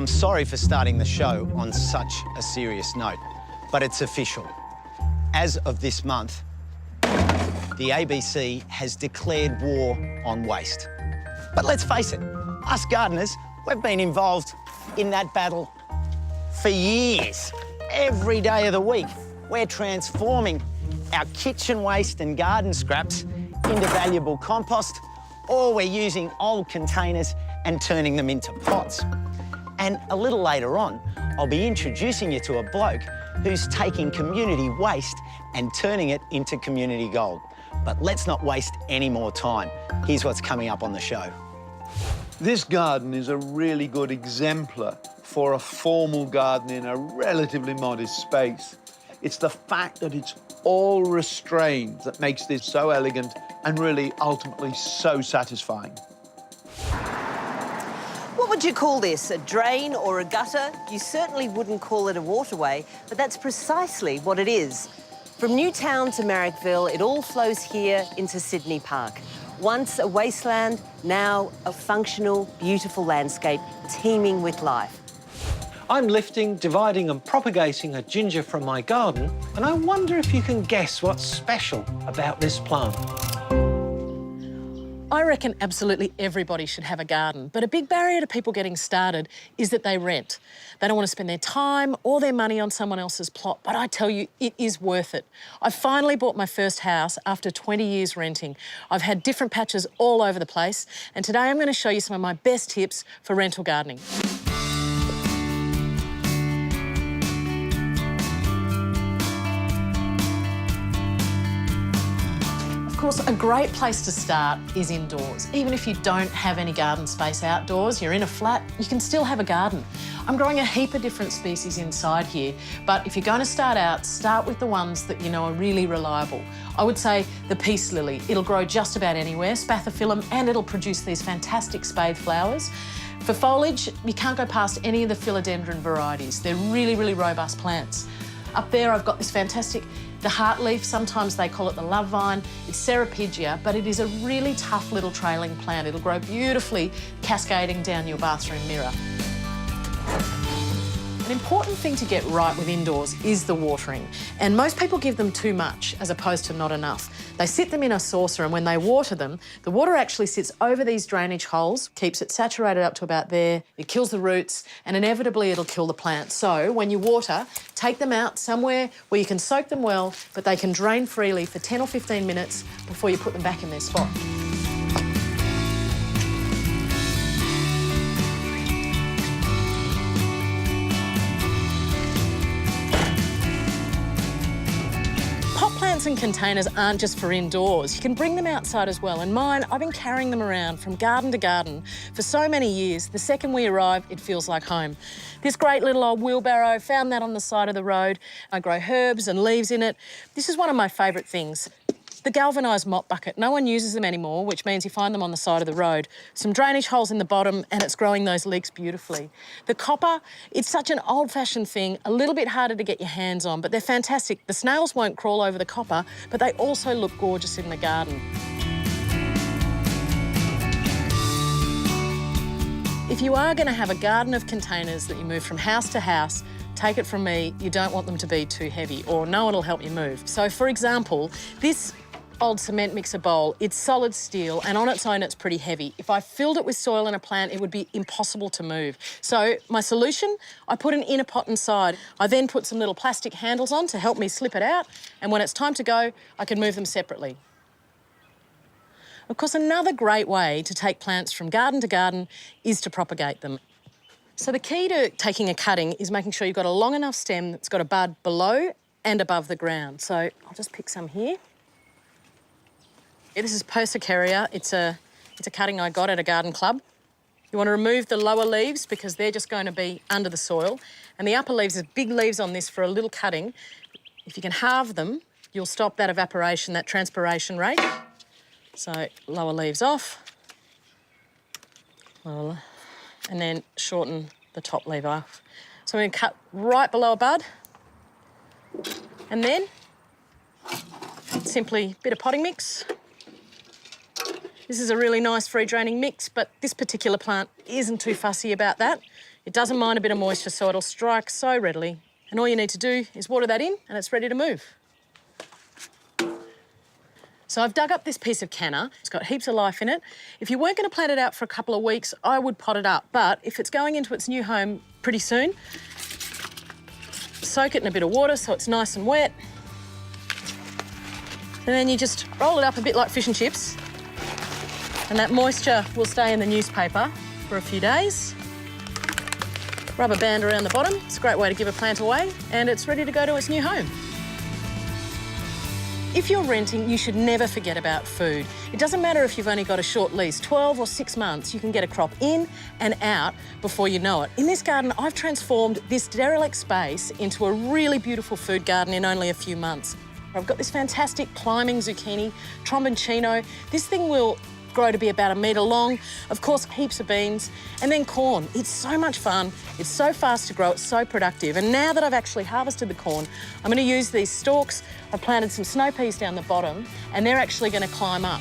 I'm sorry for starting the show on such a serious note, but it's official. As of this month, the ABC has declared war on waste. But let's face it, us gardeners, we've been involved in that battle for years. Every day of the week, we're transforming our kitchen waste and garden scraps into valuable compost, or we're using old containers and turning them into pots. And a little later on, I'll be introducing you to a bloke who's taking community waste and turning it into community gold. But let's not waste any more time. Here's what's coming up on the show. This garden is a really good exemplar for a formal garden in a relatively modest space. It's the fact that it's all restrained that makes this so elegant and really ultimately so satisfying. What would you call this, a drain or a gutter? You certainly wouldn't call it a waterway, but that's precisely what it is. From Newtown to Marrickville, it all flows here into Sydney Park. Once a wasteland, now a functional, beautiful landscape teeming with life. I'm lifting, dividing and propagating a ginger from my garden, and I wonder if you can guess what's special about this plant. I reckon absolutely everybody should have a garden, but a big barrier to people getting started is that they rent. They don't want to spend their time or their money on someone else's plot, but I tell you, it is worth it. I finally bought my first house after 20 years renting. I've had different patches all over the place, and today I'm going to show you some of my best tips for rental gardening. Of course, a great place to start is indoors. Even if you don't have any garden space outdoors, you're in a flat, you can still have a garden. I'm growing a heap of different species inside here, but if you're going to start out, start with the ones that you know are really reliable. I would say the peace lily. It'll grow just about anywhere, spathiphyllum, and it'll produce these fantastic spathe flowers. For foliage, you can't go past any of the philodendron varieties. They're really, really robust plants. Up there, I've got this fantastic, the heartleaf, sometimes they call it the love vine. It's Seraphigia, but it is a really tough little trailing plant. It'll grow beautifully, cascading down your bathroom mirror. An important thing to get right with indoors is the watering, and most people give them too much as opposed to not enough. They sit them in a saucer, and when they water them, the water actually sits over these drainage holes, keeps it saturated up to about there, it kills the roots, and inevitably it'll kill the plant. So when you water, take them out somewhere where you can soak them well, but they can drain freely for 10 or 15 minutes before you put them back in their spot. And containers aren't just for indoors. You can bring them outside as well. And mine, I've been carrying them around from garden to garden for so many years. The second we arrive, it feels like home. This great little old wheelbarrow, found that on the side of the road. I grow herbs and leaves in it. This is one of my favourite things. The galvanised mop bucket. No one uses them anymore, which means you find them on the side of the road. Some drainage holes in the bottom, and it's growing those leeks beautifully. The copper, it's such an old-fashioned thing, a little bit harder to get your hands on, but they're fantastic. The snails won't crawl over the copper, but they also look gorgeous in the garden. If you are going to have a garden of containers that you move from house to house, take it from me, you don't want them to be too heavy, or no one will help you move. So, for example, this old cement mixer bowl, it's solid steel, and on its own it's pretty heavy. If I filled it with soil and a plant, it would be impossible to move. So my solution, I put an inner pot inside. I then put some little plastic handles on to help me slip it out, and when it's time to go, I can move them separately. Of course, another great way to take plants from garden to garden is to propagate them. So the key to taking a cutting is making sure you've got a long enough stem that's got a bud below and above the ground. So I'll just pick some here. This is Persicaria. It's a cutting I got at a garden club. You want to remove the lower leaves because they're just going to be under the soil. And the upper leaves, there's big leaves on this for a little cutting. If you can halve them, you'll stop that evaporation, that transpiration rate. So lower leaves off. And then shorten the top leaf off. So we're going to cut right below a bud. And then simply a bit of potting mix. This is a really nice free draining mix, but this particular plant isn't too fussy about that. It doesn't mind a bit of moisture, so it'll strike so readily. And all you need to do is water that in and it's ready to move. So I've dug up this piece of canna. It's got heaps of life in it. If you weren't going to plant it out for a couple of weeks, I would pot it up. But if it's going into its new home pretty soon, soak it in a bit of water so it's nice and wet. And then you just roll it up a bit like fish and chips. And that moisture will stay in the newspaper for a few days. Rubber band around the bottom. It's a great way to give a plant away, and it's ready to go to its new home. If you're renting, you should never forget about food. It doesn't matter if you've only got a short lease, 12 or 6 months, you can get a crop in and out before you know it. In this garden, I've transformed this derelict space into a really beautiful food garden in only a few months. I've got this fantastic climbing zucchini, tromboncino. This thing will grow to be about 1 metre long. Of course, heaps of beans, and then corn. It's so much fun. It's so fast to grow. It's so productive. And now that I've actually harvested the corn, I'm going to use these stalks. I've planted some snow peas down the bottom, and they're actually going to climb up.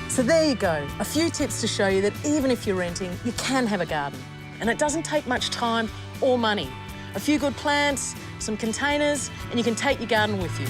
So there you go. A few tips to show you that even if you're renting, you can have a garden. And it doesn't take much time or money. A few good plants, some containers, and you can take your garden with you.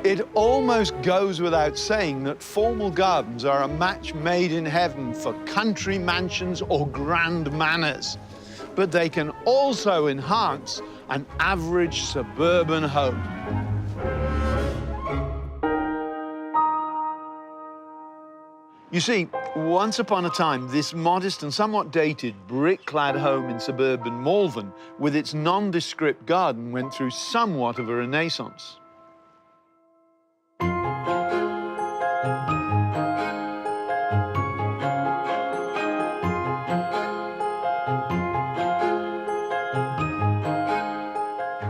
It almost goes without saying that formal gardens are a match made in heaven for country mansions or grand manors, but they can also enhance an average suburban home. You see, once upon a time, this modest and somewhat dated brick-clad home in suburban Malvern, with its nondescript garden, went through somewhat of a renaissance.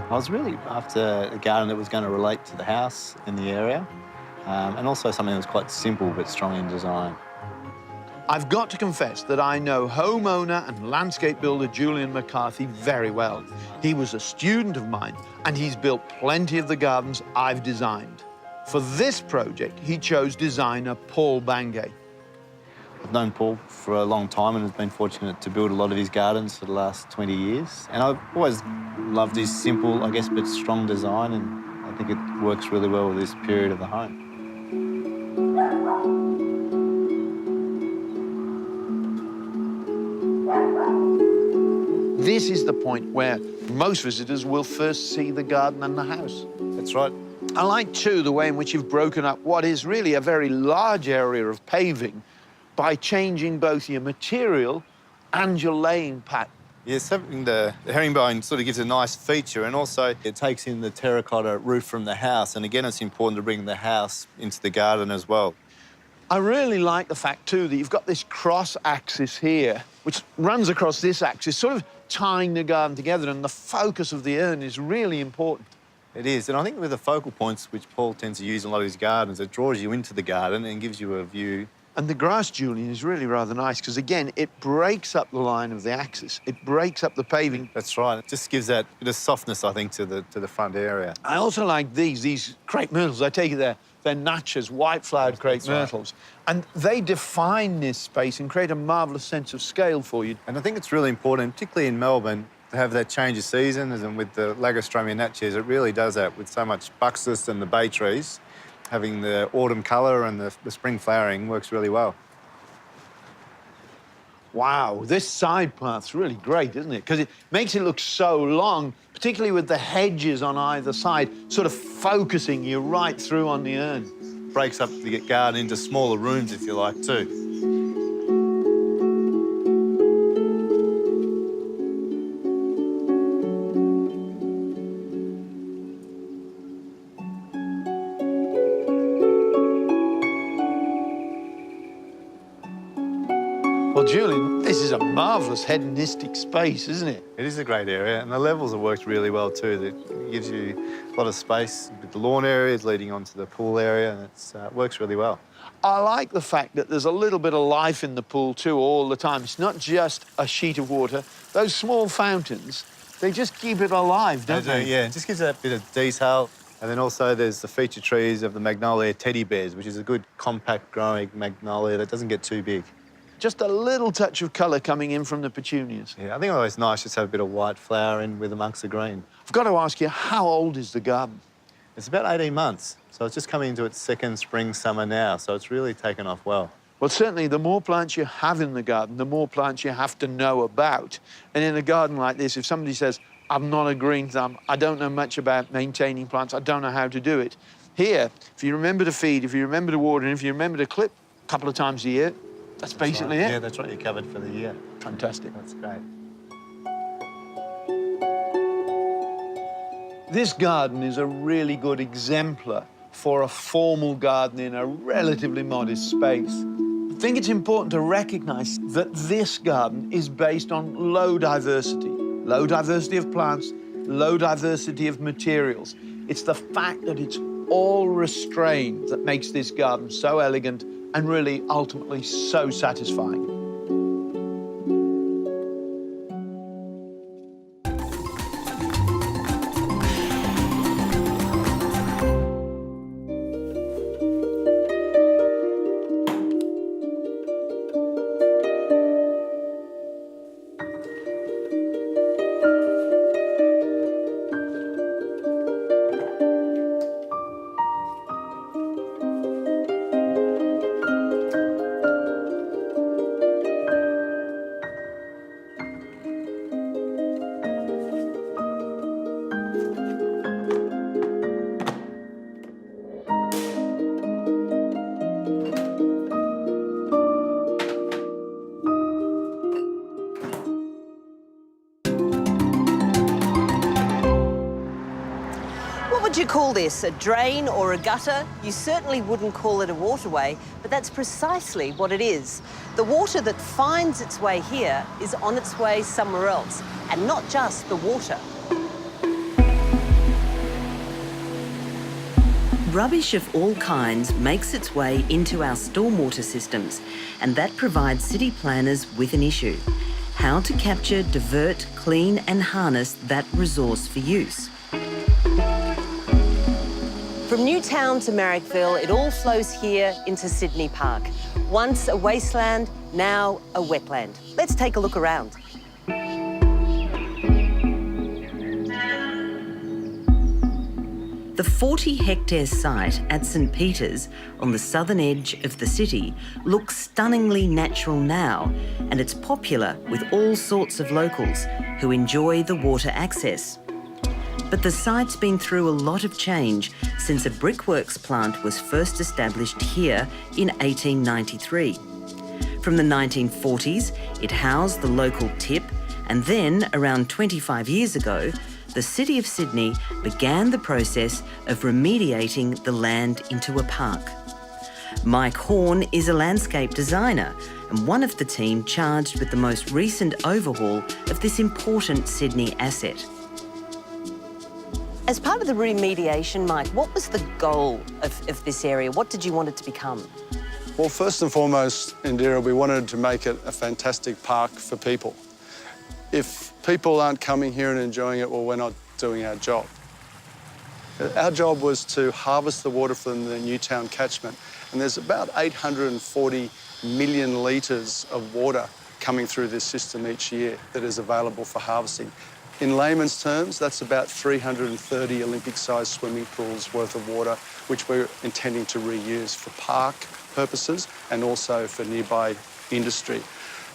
I was really after a garden that was going to relate to the house in the area, and also something that was quite simple but strong in design. I've got to confess that I know homeowner and landscape builder Julian McCarthy very well. He was a student of mine, and he's built plenty of the gardens I've designed. For this project, he chose designer Paul Bangay. I've known Paul for a long time and have been fortunate to build a lot of his gardens for the last 20 years. And I've always loved his simple, I guess, but strong design, and I think it works really well with this period of the home. This is the point where most visitors will first see the garden and the house. That's right. I like, too, the way in which you've broken up what is really a very large area of paving by changing both your material and your laying pattern. Yeah, something the herringbone sort of gives a nice feature, and also it takes in the terracotta roof from the house, and again, it's important to bring the house into the garden as well. I really like the fact, too, that you've got this cross-axis here, which runs across this axis, sort of tying the garden together, and the focus of the urn is really important. It is, and I think with the focal points, which Paul tends to use in a lot of his gardens, it draws you into the garden and gives you a view. And the grass, Julian, is really rather nice because, again, it breaks up the line of the axis. It breaks up the paving. That's right. It just gives that bit of softness, I think, to the front area. I also like these crepe myrtles. I take it they're They're natures, white-flowered crepe myrtles. And they define this space and create a marvellous sense of scale for you. And I think it's really important, particularly in Melbourne, to have that change of season, and with the Lagerstroemia natures, it really does that with so much buxus and the bay trees. Having the autumn colour and the spring flowering works really well. Wow, this side path's really great, isn't it? Because it makes it look so long, particularly with the hedges on either side, sort of focusing you right through on the urn. Breaks up the garden into smaller rooms, if you like, too. Well, Julian, this is a marvellous hedonistic space, isn't it? It is a great area, and the levels have worked really well too. It gives you a lot of space with the lawn areas leading onto the pool area, and it works really well. I like the fact that there's a little bit of life in the pool too all the time. It's not just a sheet of water. Those small fountains, they just keep it alive, don't they? Yeah, it just gives that bit of detail. And then also there's the feature trees of the magnolia teddy bears, which is a good compact growing magnolia that doesn't get too big. Just a little touch of colour coming in from the petunias. Yeah, I think it's always nice just to have a bit of white flower in with amongst the green. I've got to ask you, how old is the garden? It's about 18 months, so it's just coming into its second spring, summer now, so it's really taken off well. Well, certainly the more plants you have in the garden, the more plants you have to know about. And in a garden like this, if somebody says, I'm not a green thumb, I don't know much about maintaining plants, I don't know how to do it. Here, if you remember to feed, if you remember to water, and if you remember to clip a couple of times a year, that's basically it. Yeah, that's right, you're covered for the year. Fantastic. That's great. This garden is a really good exemplar for a formal garden in a relatively modest space. I think it's important to recognise that this garden is based on low diversity of plants, low diversity of materials. It's the fact that it's all restrained that makes this garden so elegant and really ultimately so satisfying. Would you call this a drain or a gutter? You certainly wouldn't call it a waterway, but that's precisely what it is. The water that finds its way here is on its way somewhere else, and not just the water. Rubbish of all kinds makes its way into our stormwater systems, and that provides city planners with an issue: how to capture, divert, clean and harness that resource for use. From Newtown to Marrickville, it all flows here into Sydney Park. Once a wasteland, now a wetland. Let's take a look around. The 40-hectare site at St Peter's on the southern edge of the city looks stunningly natural now, and it's popular with all sorts of locals who enjoy the water access. But the site's been through a lot of change since a brickworks plant was first established here in 1893. From the 1940s, it housed the local tip, and then, around 25 years ago, the City of Sydney began the process of remediating the land into a park. Mike Horn is a landscape designer and one of the team charged with the most recent overhaul of this important Sydney asset. As part of the remediation, Mike, what was the goal of this area? What did you want it to become? Well, first and foremost, Indira, we wanted to make it a fantastic park for people. If people aren't coming here and enjoying it, well, we're not doing our job. Our job was to harvest the water from the Newtown catchment, and there's about 840 million litres of water coming through this system each year that is available for harvesting. In layman's terms, that's about 330 Olympic-sized swimming pools worth of water, which we're intending to reuse for park purposes and also for nearby industry.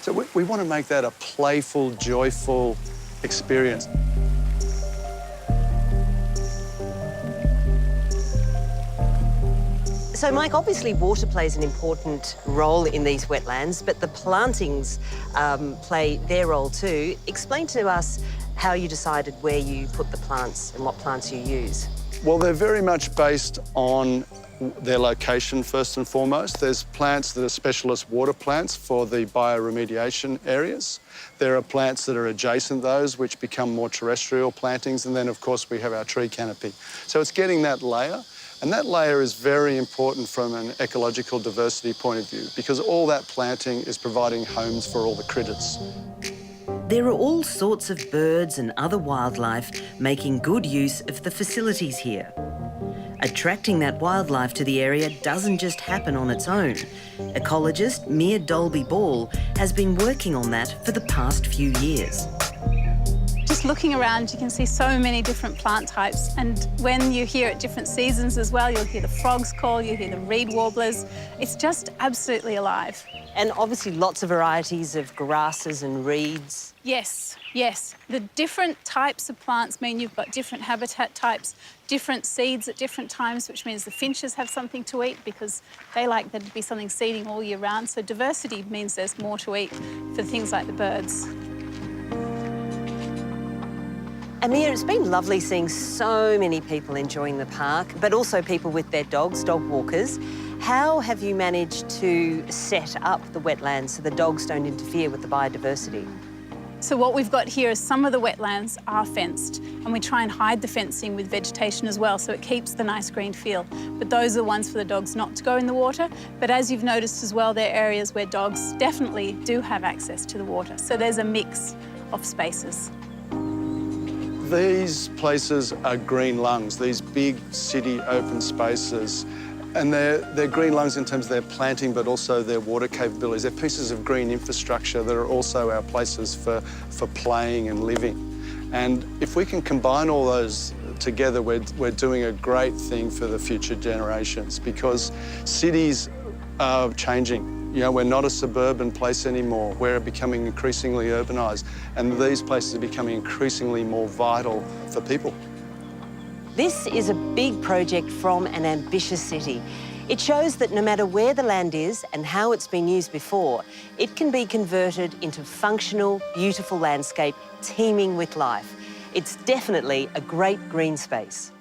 So we want to make that a playful, joyful experience. So, Mike, obviously water plays an important role in these wetlands, but the plantings play their role too. Explain to us how you decided where you put the plants and what plants you use. Well, they're very much based on their location first and foremost. There's plants that are specialist water plants for the bioremediation areas. There are plants that are adjacent those which become more terrestrial plantings, and then of course we have our tree canopy. So it's getting that layer, and that layer is very important from an ecological diversity point of view because all that planting is providing homes for all the critters. There are all sorts of birds and other wildlife making good use of the facilities here. Attracting that wildlife to the area doesn't just happen on its own. Ecologist Mia Dolby-Ball has been working on that for the past few years. Just looking around, you can see so many different plant types, and when you're here at different seasons as well, you'll hear the frogs call, you'll hear the reed warblers. It's just absolutely alive. And obviously lots of varieties of grasses and reeds. Yes, yes. The different types of plants mean you've got different habitat types, different seeds at different times, which means the finches have something to eat because they like there to be something seeding all year round. So diversity means there's more to eat for things like the birds. Amir, it's been lovely seeing so many people enjoying the park, but also people with their dogs, dog walkers. How have you managed to set up the wetlands so the dogs don't interfere with the biodiversity? So what we've got here is some of the wetlands are fenced, and we try and hide the fencing with vegetation as well, so it keeps the nice green feel. But those are the ones for the dogs not to go in the water. But as you've noticed as well, there are areas where dogs definitely do have access to the water. So there's a mix of spaces. These places are green lungs, these big city open spaces. And they're green lungs in terms of their planting, but also their water capabilities. They're pieces of green infrastructure that are also our places for playing and living. And if we can combine all those together, we're doing a great thing for the future generations because cities are changing. You know, we're not a suburban place anymore. We're becoming increasingly urbanised, and these places are becoming increasingly more vital for people. This is a big project from an ambitious city. It shows that no matter where the land is and how it's been used before, it can be converted into functional, beautiful landscape teeming with life. It's definitely a great green space.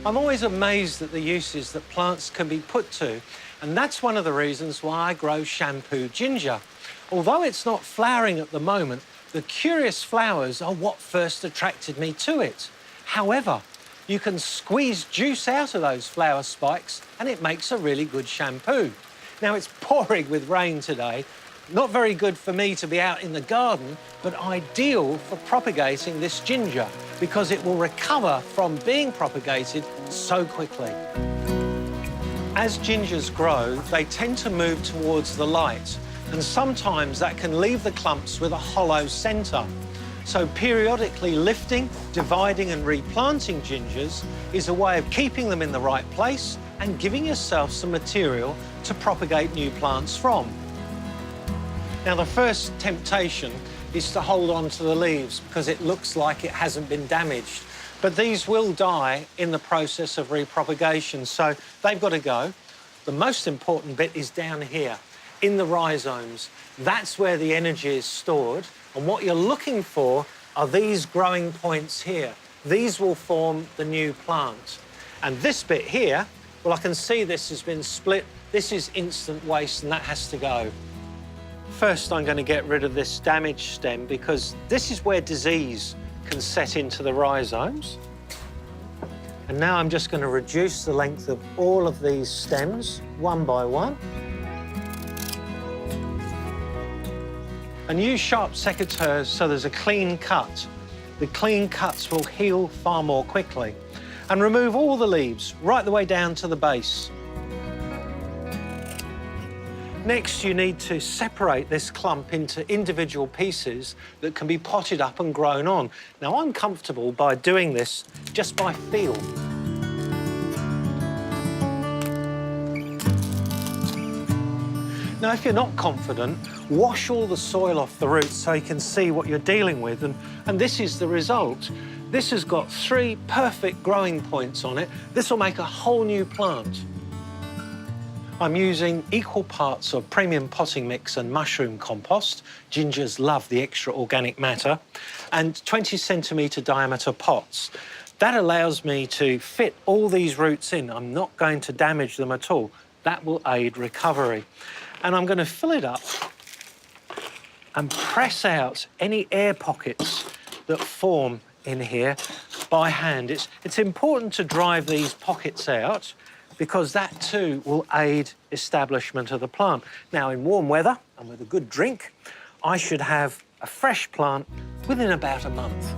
I'm always amazed at the uses that plants can be put to, and that's one of the reasons why I grow shampoo ginger. Although it's not flowering at the moment, the curious flowers are what first attracted me to it. However, you can squeeze juice out of those flower spikes and it makes a really good shampoo. Now, it's pouring with rain today. Not very good for me to be out in the garden, but ideal for propagating this ginger because it will recover from being propagated so quickly. As gingers grow, they tend to move towards the light, and sometimes that can leave the clumps with a hollow centre. So periodically lifting, dividing and replanting gingers is a way of keeping them in the right place and giving yourself some material to propagate new plants from. Now, the first temptation is to hold on to the leaves because it looks like it hasn't been damaged. But these will die in the process of repropagation, so they've got to go. The most important bit is down here, in the rhizomes. That's where the energy is stored, and what you're looking for are these growing points here. These will form the new plant. And this bit here, well, I can see this has been split. This is instant waste, and that has to go. First, I'm going to get rid of this damaged stem because this is where disease can set into the rhizomes. And now I'm just going to reduce the length of all of these stems, one by one. and use sharp secateurs so there's a clean cut. The clean cuts will heal far more quickly. And remove all the leaves, right the way down to the base. Next, you need to separate this clump into individual pieces that can be potted up and grown on. Now, I'm comfortable by doing this just by feel. Now, if you're not confident, wash all the soil off the roots so you can see what you're dealing with, and this is the result. This has got 3 perfect growing points on it. This will make a whole new plant. I'm using equal parts of premium potting mix and mushroom compost. Gingers love the extra organic matter. And 20 centimetre diameter pots. That allows me to fit all these roots in. I'm not going to damage them at all. That will aid recovery. And I'm going to fill it up and press out any air pockets that form in here by hand. It's important to drive these pockets out because that too will aid establishment of the plant. Now, in warm weather and with a good drink, I should have a fresh plant within about a month.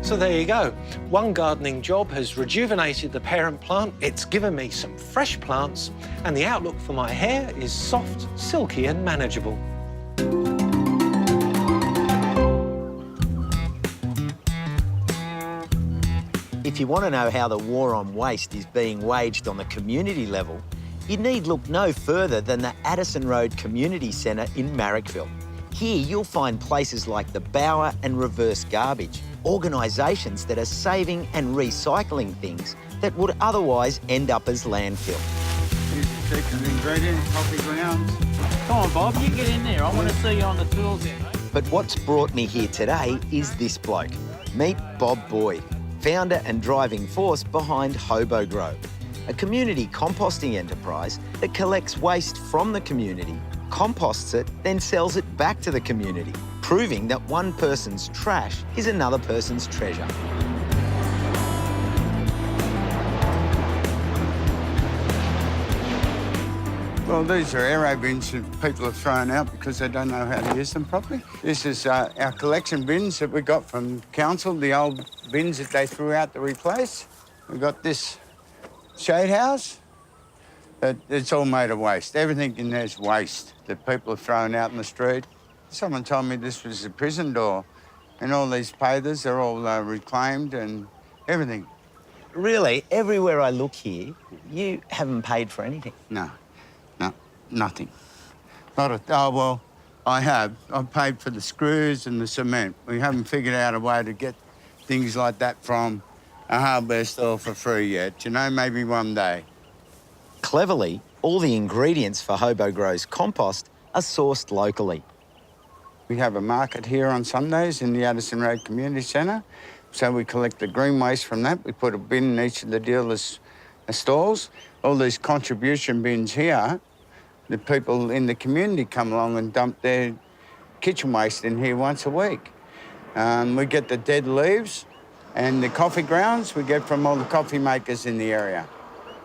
So there you go. One gardening job has rejuvenated the parent plant, it's given me some fresh plants, and the outlook for my hair is soft, silky and manageable. If you want to know how the war on waste is being waged on the community level, you need look no further than the Addison Road Community Centre in Marrickville. Here you'll find places like the Bower and Reverse Garbage, organisations that are saving and recycling things that would otherwise end up as landfill. Here's the second ingredient, coffee grounds. Come on, Bob, you get in there. I want to see you on the tools here, mate. But what's brought me here today is this bloke. Meet Bob Boyd, founder and driving force behind Hobo Grow, a community composting enterprise that collects waste from the community, composts it, then sells it back to the community, proving that one person's trash is another person's treasure. Well, these are aero bins that people have thrown out because they don't know how to use them properly. This is our collection bins that we got from council, the old bins that they threw out to replace. We've got this shade house. It's all made of waste. Everything in there is waste that people have thrown out in the street. Someone told me this was a prison door, and all these pathers are all reclaimed and everything. Really, everywhere I look here, you haven't paid for anything. No, nothing. Oh, well, I have. I've paid for the screws and the cement. We haven't figured out a way to get things like that from a hardware store for free yet. You know, maybe one day. Cleverly, all the ingredients for Hobo Grow's compost are sourced locally. We have a market here on Sundays in the Addison Road Community Centre. So we collect the green waste from that. We put a bin in each of the dealers' stalls. All these contribution bins here, the people in the community come along and dump their kitchen waste in here once a week. We get the dead leaves and the coffee grounds we get from all the coffee makers in the area.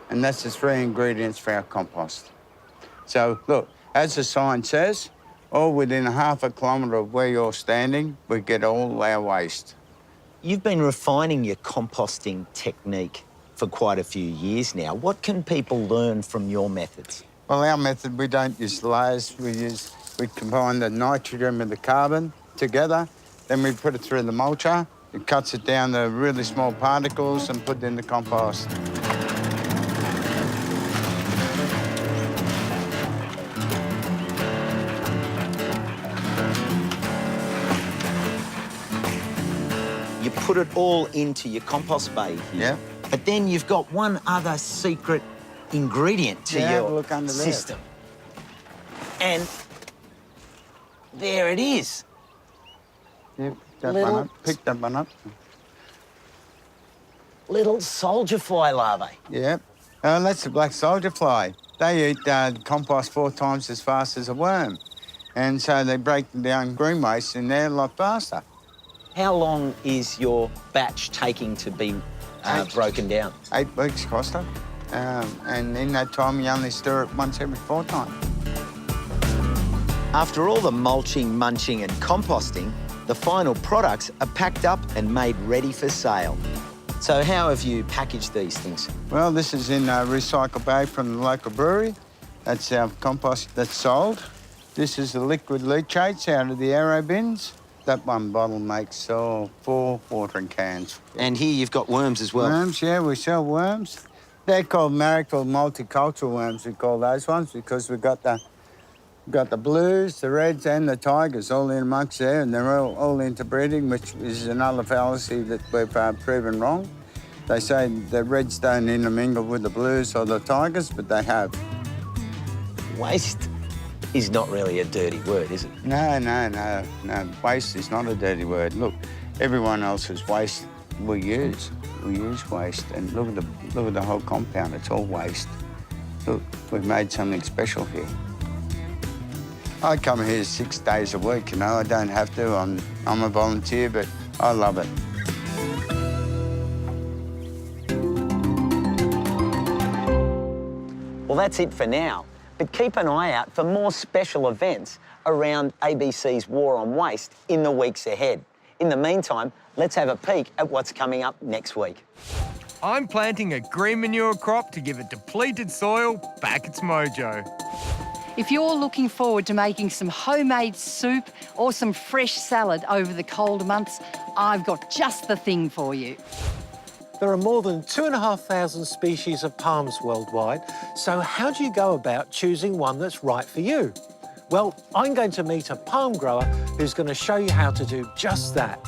And that's the 3 ingredients for our compost. So, look, as the sign says, all within half a kilometre of where you're standing, we get all our waste. You've been refining your composting technique for quite a few years now. What can people learn from your methods? Well, our method, we don't use layers. We combine the nitrogen with the carbon together. Then we put it through the mulcher. It cuts it down to really small particles and put it in the compost. You put it all into your compost bay here. Yeah. But then you've got one other secret ingredient to Yeah, your look under there. system. And there it is. Yeah, pick that one up. Little soldier fly larvae. Yeah. That's the black soldier fly. They eat compost 4 times as fast as a worm. And so they break down green waste in there a lot faster. How long is your batch taking to be broken down? 8 weeks, Costa. And in that time, you only stir it once every fortnight. After all the mulching, munching and composting, the final products are packed up and made ready for sale. So how have you packaged these things? Well, this is in a recycle bag from the local brewery. That's our compost that's sold. This is the liquid leachates out of the aero bins. That one bottle makes 4 watering cans. And here you've got worms as well. Worms, yeah, we sell worms. They're called Miracle multicultural worms, we call those ones, because we've got the blues, the reds and the tigers all in amongst there, and they're all interbreeding, which is another fallacy that we've proven wrong. They say the reds don't intermingle with the blues or the tigers, but they have. Waste is not really a dirty word, is it? No. Waste is not a dirty word. Look, everyone else's waste we use. We use waste, and look at the whole compound. It's all waste. Look, we've made something special here. I come here 6 days a week, you know. I don't have to. I'm a volunteer, but I love it. Well, that's it for now. But keep an eye out for more special events around ABC's War on Waste in the weeks ahead. In the meantime, let's have a peek at what's coming up next week. I'm planting a green manure crop to give a depleted soil back its mojo. If you're looking forward to making some homemade soup or some fresh salad over the cold months, I've got just the thing for you. There are more than 2,500 species of palms worldwide, so how do you go about choosing one that's right for you? Well, I'm going to meet a palm grower who's going to show you how to do just that.